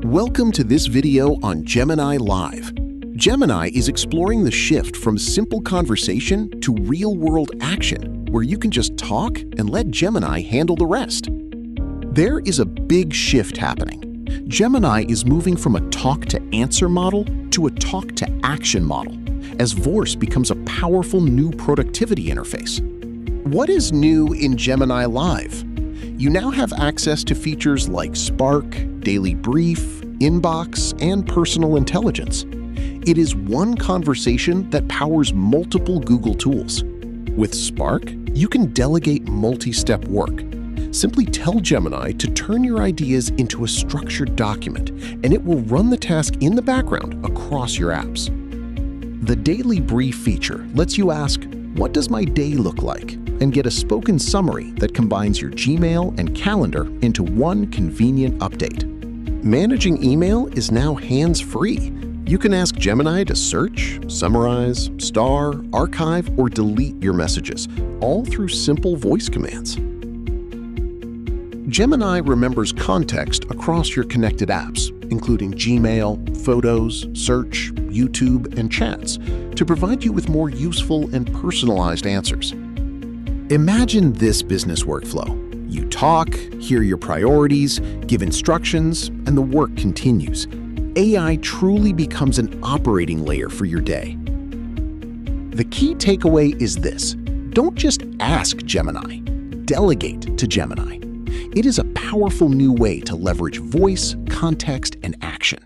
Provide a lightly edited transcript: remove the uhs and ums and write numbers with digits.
Welcome to this video on Gemini Live. Gemini is exploring the shift from simple conversation to real-world action, where you can just talk and let Gemini handle the rest. There is a big shift happening. Gemini is moving from a talk-to-answer model to a talk-to-action model, as voice becomes a powerful new productivity interface. What is new in Gemini Live? You now have access to features like Spark, Daily Brief, Inbox, and Personal Intelligence. It is one conversation that powers multiple Google tools. With Spark, you can delegate multi-step work. Simply tell Gemini to turn your ideas into a structured document, and it will run the task in the background across your apps. The Daily Brief feature lets you ask, "What does my day look like?" and get a spoken summary that combines your Gmail and calendar into one convenient update. Managing email is now hands-free. You can ask Gemini to search, summarize, star, archive, or delete your messages, all through simple voice commands. Gemini remembers context across your connected apps, including Gmail, Photos, Search, YouTube, and Chats, to provide you with more useful and personalized answers. Imagine this business workflow. You talk, hear your priorities, give instructions, and the work continues. AI truly becomes an operating layer for your day. The key takeaway is this: don't just ask Gemini, delegate to Gemini. It is a powerful new way to leverage voice, context, and action.